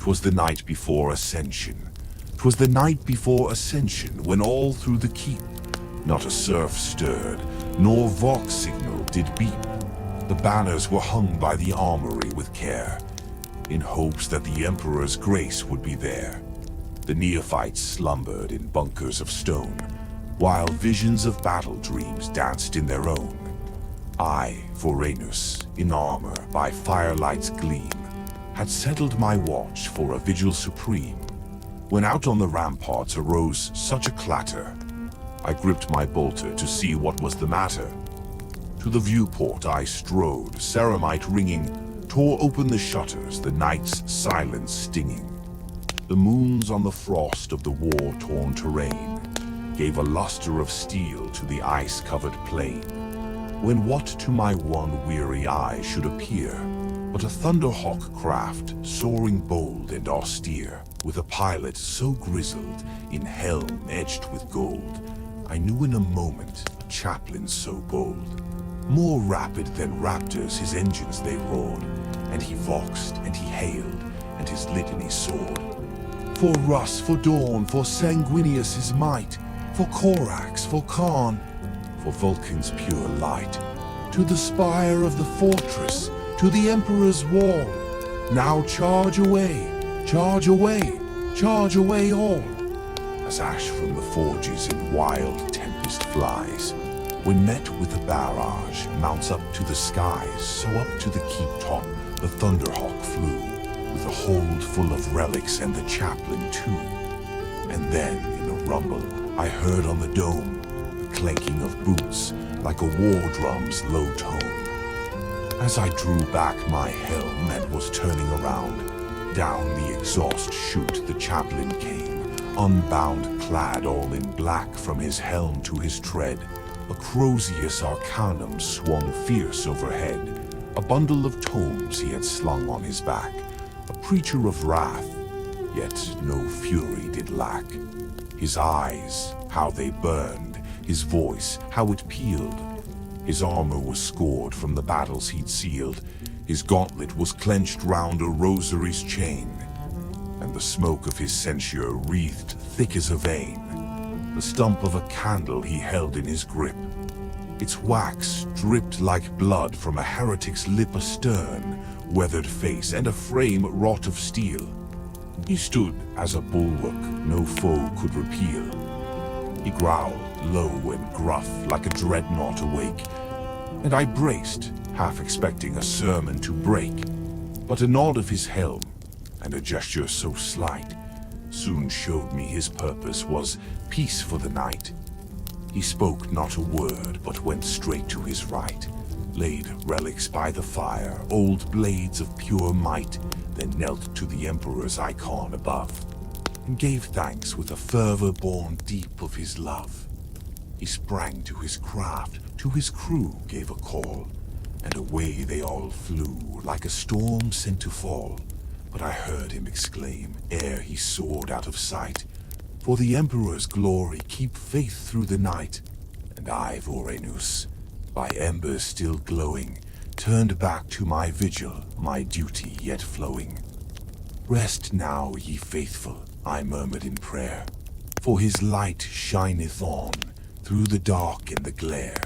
'Twas the night before Ascension. 'Twas the night before Ascension, when all through the keep not a surf stirred, nor vox signal did beep. The banners were hung by the armory with care, in hopes that the Emperor's grace would be there. The neophytes slumbered in bunkers of stone, while visions of battle dreams danced in their own. I, Vorenus, in armor by firelight's gleam, had settled my watch for a vigil supreme. When out on the ramparts arose such a clatter, I gripped my bolter to see what was the matter. To the viewport I strode, ceramite ringing, tore open the shutters, the night's silence stinging. The moons on the frost of the war-torn terrain gave a luster of steel to the ice-covered plain, when what to my one weary eye should appear but a thunderhawk craft, soaring bold and austere, with a pilot so grizzled, in helm edged with gold. I knew in a moment a chaplain so bold. More rapid than raptors his engines they roared, and he voxed and he hailed, and his litany soared. For Rus, for Dawn, for Sanguinius' might, for Corax, for Khan, for Vulcan's pure light. To the spire of the fortress, to the Emperor's wall. Now charge away, charge away, charge away all. As ash from the forges in wild tempest flies, when met with the barrage, mounts up to the skies, so up to the keep top the thunderhawk flew, with a hold full of relics and the chaplain too. And then, in a rumble, I heard on the dome the clanking of boots, like a war drum's low tone. As I drew back my helm and was turning around, down the exhaust chute the chaplain came, unbound, clad all in black from his helm to his tread. A Crozius Arcanum swung fierce overhead, a bundle of tomes he had slung on his back, a preacher of wrath, yet no fury did lack. His eyes, how they burned, his voice, how it pealed. His armor was scored from the battles he'd sealed, his gauntlet was clenched round a rosary's chain, and the smoke of his censure wreathed thick as a vein. The stump of a candle he held in his grip, its wax dripped like blood from a heretic's lip, a stern, weathered face, and a frame wrought of steel. He stood as a bulwark no foe could repeal. He growled, low and gruff, like a dreadnought awake, and I braced, half expecting a sermon to break. But a nod of his helm, and a gesture so slight, soon showed me his purpose was peace for the night. He spoke not a word, but went straight to his right, laid relics by the fire, old blades of pure might, then knelt to the Emperor's icon above, and gave thanks with a fervor born deep of his love. He sprang to his craft, to his crew gave a call, and away they all flew, like a storm sent to fall. But I heard him exclaim, ere he soared out of sight, "For the Emperor's glory, keep faith through the night." And I, Vorenus, by embers still glowing, turned back to my vigil, my duty yet flowing. "Rest now, ye faithful," I murmured in prayer, "for his light shineth on through the dark and the glare."